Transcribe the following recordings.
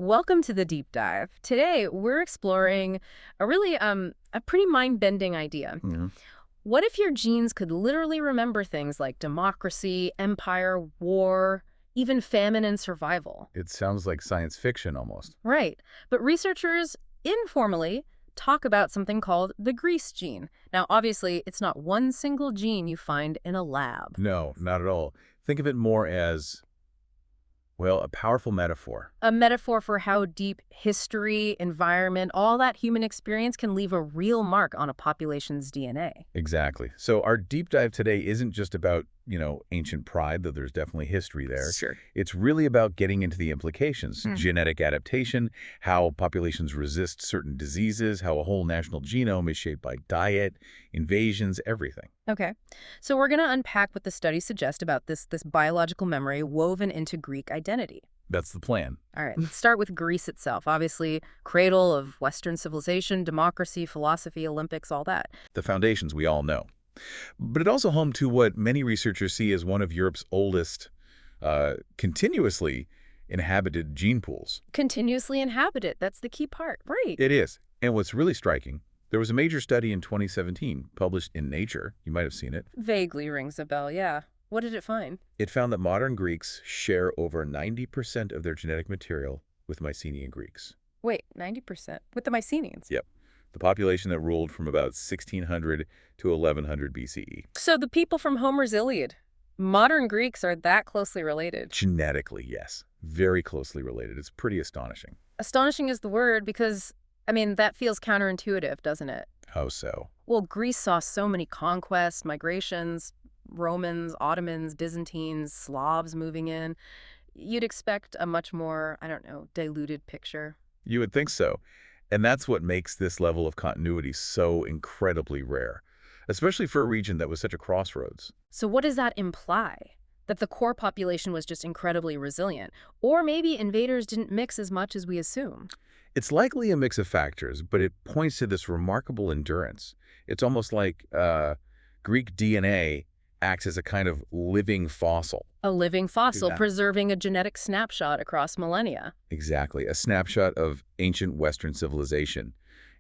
Welcome to the deep dive. Today, we're exploring a pretty mind-bending idea. Mhm. What if your genes could literally remember things like democracy, empire, war, even famine and survival? It sounds like science fiction almost. Right. But researchers informally talk about something called the Grease gene. Now, obviously, it's not one single gene you find in a lab. No, not at all. Think of it more as, well, a powerful metaphor. A metaphor for how deep history, environment, all that human experience can leave a real mark on a population's DNA. Exactly. So our deep dive today isn't just about, ancient pride, though there's definitely history there. Sure. It's really about getting into the implications, Hmm. genetic adaptation, how populations resist certain diseases, how a whole national genome is shaped by diet, invasions, everything. Okay. So we're going to unpack what the studies suggest about this biological memory woven into Greek identity. That's the plan. All right, let's start with Greece itself. Obviously, cradle of Western civilization, democracy, philosophy, Olympics, all that. The foundations we all know. But it's also home to what many researchers see as one of Europe's oldest continuously inhabited gene pools. Continuously inhabited. That's the key part. Right. It is. And what's really striking, there was a major study in 2017 published in Nature. You might have seen it. Vaguely rings a bell, yeah. What did it find? It found that modern Greeks share over 90% of their genetic material with Mycenaean Greeks. Wait, 90% with the Mycenaeans? Yep. The population that ruled from about 1600 to 1100 BCE. So the people from Homer's Iliad, modern Greeks are that closely related. Genetically, yes. Very closely related. It's pretty astonishing. Astonishing is the word because, that feels counterintuitive, doesn't it? How so? Well, Greece saw so many conquests, migrations, Romans, Ottomans, Byzantines, Slavs moving in. You'd expect a much more, diluted picture. You would think so. And that's what makes this level of continuity so incredibly rare, especially for a region that was such a crossroads. So what does that imply? That the core population was just incredibly resilient? Or maybe invaders didn't mix as much as we assume? It's likely a mix of factors, but it points to this remarkable endurance. It's almost like Greek DNA acts as a kind of living fossil. A living fossil Yeah. preserving a genetic snapshot across millennia. Exactly, a snapshot of ancient Western civilization.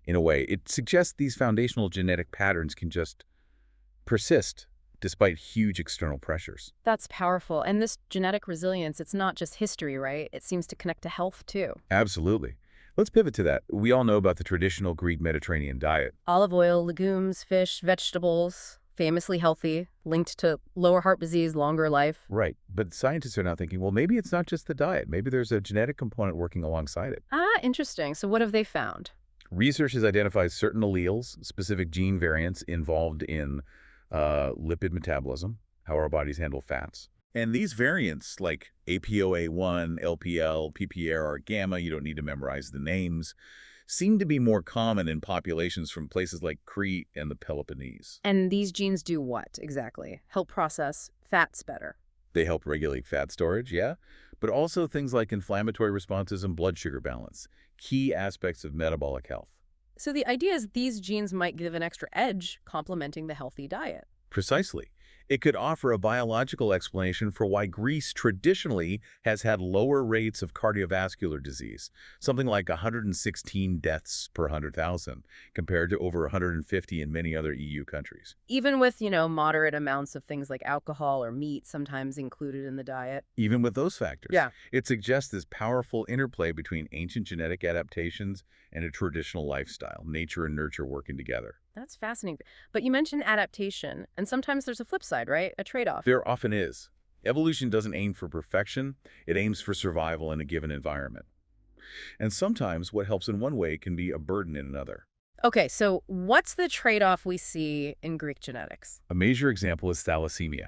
In a way, it suggests these foundational genetic patterns can just persist despite huge external pressures. That's powerful. And this genetic resilience, it's not just history, right? It seems to connect to health, too. Absolutely. Let's pivot to that. We all know about the traditional Greek Mediterranean diet. Olive oil, legumes, fish, vegetables, famously healthy, linked to lower heart disease, longer life. Right. But scientists are now thinking, well, maybe it's not just the diet. Maybe there's a genetic component working alongside it. Interesting. So what have they found? Research has identified certain alleles, specific gene variants involved in lipid metabolism, how our bodies handle fats. And these variants, like APOA1, LPL, PPAR-gamma, you don't need to memorize the names, seem to be more common in populations from places like Crete and the Peloponnese. And these genes do what, exactly? Help process fats better. They help regulate fat storage, yeah, but also things like inflammatory responses and blood sugar balance, key aspects of metabolic health. So the idea is these genes might give an extra edge complementing the healthy diet. Precisely. It could offer a biological explanation for why Greece traditionally has had lower rates of cardiovascular disease, something like 116 deaths per 100,000, compared to over 150 in many other EU countries. Even with, moderate amounts of things like alcohol or meat sometimes included in the diet. Even with those factors, Yeah. it suggests this powerful interplay between ancient genetic adaptations and a traditional lifestyle, nature and nurture working together. That's fascinating. But you mentioned adaptation, and sometimes there's a flip side, right? A trade-off. There often is. Evolution doesn't aim for perfection, it aims for survival in a given environment. And sometimes what helps in one way can be a burden in another. Okay, so what's the trade-off we see in Greek genetics? A major example is thalassemia.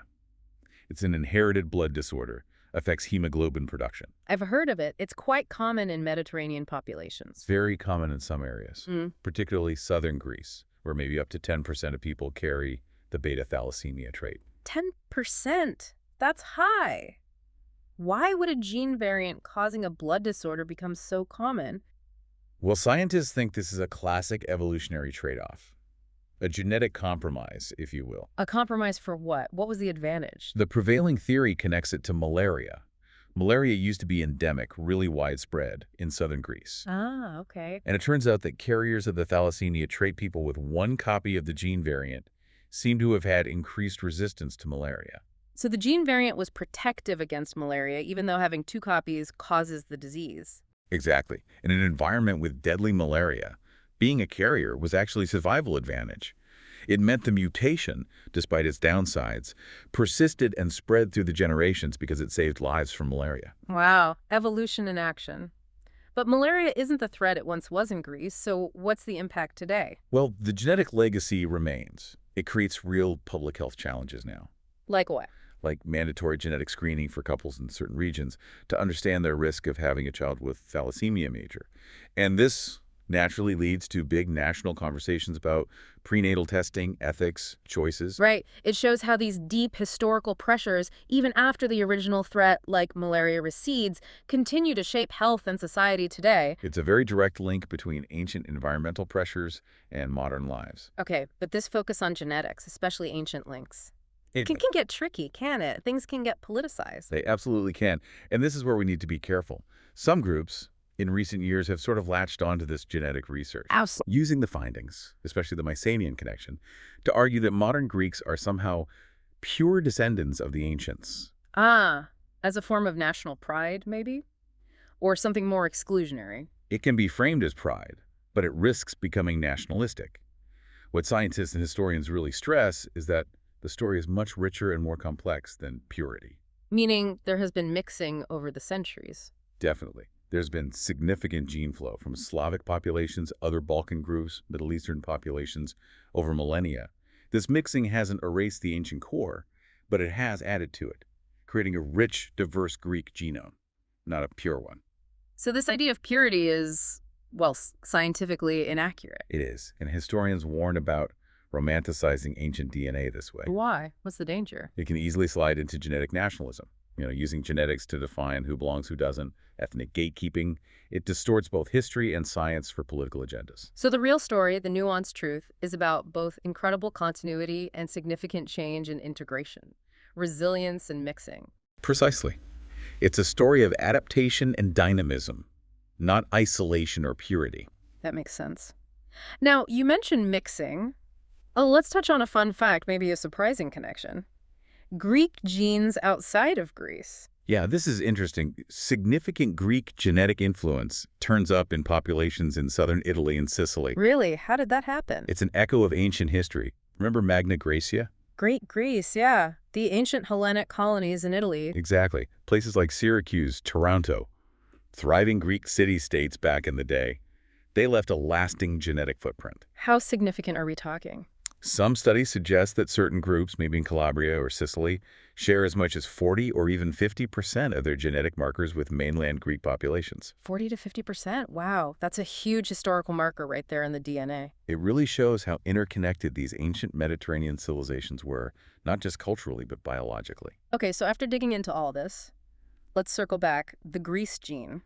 It's an inherited blood disorder, affects hemoglobin production. I've heard of it. It's quite common in Mediterranean populations. Very common in some areas, Mm. particularly southern Greece, where maybe up to 10% of people carry the beta thalassemia trait. 10%? That's high. Why would a gene variant causing a blood disorder become so common? Well, scientists think this is a classic evolutionary trade-off. A genetic compromise, if you will. A compromise for what? What was the advantage? The prevailing theory connects it to malaria. Malaria used to be endemic, really widespread, in southern Greece. Ah, okay. And it turns out that carriers of the thalassemia trait people with one copy of the gene variant seem to have had increased resistance to malaria. So the gene variant was protective against malaria, even though having two copies causes the disease. Exactly. In an environment with deadly malaria, being a carrier was actually a survival advantage. It meant the mutation, despite its downsides, persisted and spread through the generations because it saved lives from malaria. Wow, evolution in action. But malaria isn't the threat it once was in Greece, so what's the impact today? Well, the genetic legacy remains. It creates real public health challenges now, Like what? like mandatory genetic screening for couples in certain regions to understand their risk of having a child with thalassemia major. And this naturally leads to big national conversations about prenatal testing, ethics, choices. Right. It shows how these deep historical pressures, even after the original threat, like malaria, recedes, continue to shape health and society today. It's a very direct link between ancient environmental pressures and modern lives. Okay, but this focus on genetics, especially ancient links, It, can get tricky, can it? Things can get politicized. they absolutely can. And this is where we need to be careful. Some groups in recent years have sort of latched onto this genetic research, Absolutely. using the findings, especially the Mycenaean connection, to argue that modern Greeks are somehow pure descendants of the ancients. Ah, as a form of national pride, maybe? Or something more exclusionary. It can be framed as pride, but it risks becoming nationalistic. What scientists and historians really stress is that the story is much richer and more complex than purity. Meaning there has been mixing over the centuries. Definitely. There's been significant gene flow from Slavic populations, other Balkan groups, Middle Eastern populations over millennia. This mixing hasn't erased the ancient core, but it has added to it, creating a rich, diverse Greek genome, not a pure one. So this idea of purity is, well, scientifically inaccurate. It is, and historians warn about romanticizing ancient DNA this way. Why? What's the danger? It can easily slide into genetic nationalism, using genetics to define who belongs, who doesn't, ethnic gatekeeping. It distorts both history and science for political agendas. So the real story, the nuanced truth, is about both incredible continuity and significant change and integration, resilience and mixing. Precisely. It's a story of adaptation and dynamism, not isolation or purity. That makes sense. Now, you mentioned mixing. Oh, let's touch on a fun fact, maybe a surprising connection. Greek genes outside of Greece. Yeah, this is interesting. Significant Greek genetic influence turns up in populations in southern Italy and Sicily. Really? How did that happen? It's an echo of ancient history. Remember Magna Graecia? Great Greece, yeah. The ancient Hellenic colonies in Italy. Exactly. Places like Syracuse, Taranto, thriving Greek city-states back in the day. They left a lasting genetic footprint. How significant are we talking? Some studies suggest that certain groups, maybe in Calabria or Sicily, share as much as 40 or even 50% of their genetic markers with mainland Greek populations. 40 to 50%? Wow, that's a huge historical marker right there in the DNA. It really shows how interconnected these ancient Mediterranean civilizations were, not just culturally, but biologically. Okay, so after digging into all this, let's circle back. The Greece gene.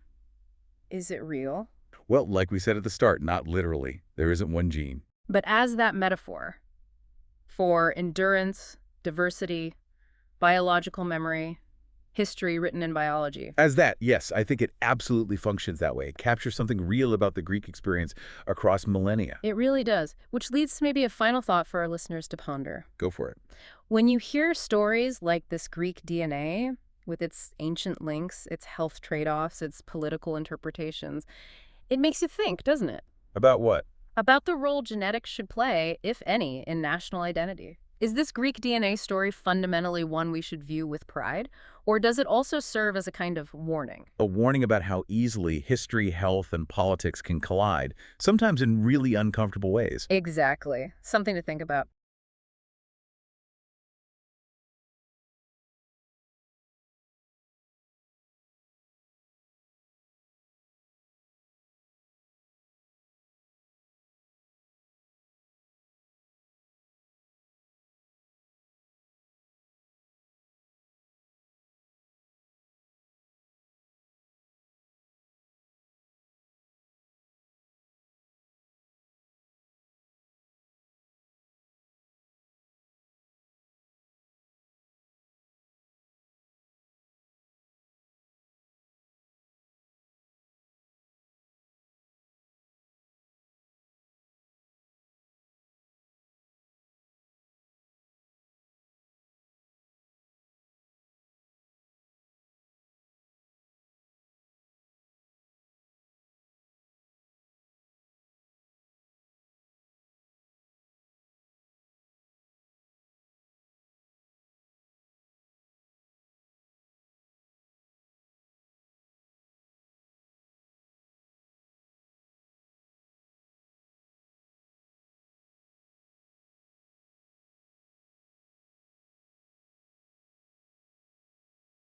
Is it real? Well, like we said at the start, not literally. There isn't one gene. But as that metaphor for endurance, diversity, biological memory, history written in biology. As that, yes, I think it absolutely functions that way. It captures something real about the Greek experience across millennia. It really does, which leads to maybe a final thought for our listeners to ponder. Go for it. When you hear stories like this Greek DNA, with its ancient links, its health trade-offs, its political interpretations, it makes you think, doesn't it? About what? About the role genetics should play, if any, in national identity. Is this Greek DNA story fundamentally one we should view with pride? Or does it also serve as a kind of warning? A warning about how easily history, health, and politics can collide, sometimes in really uncomfortable ways. Exactly. Something to think about.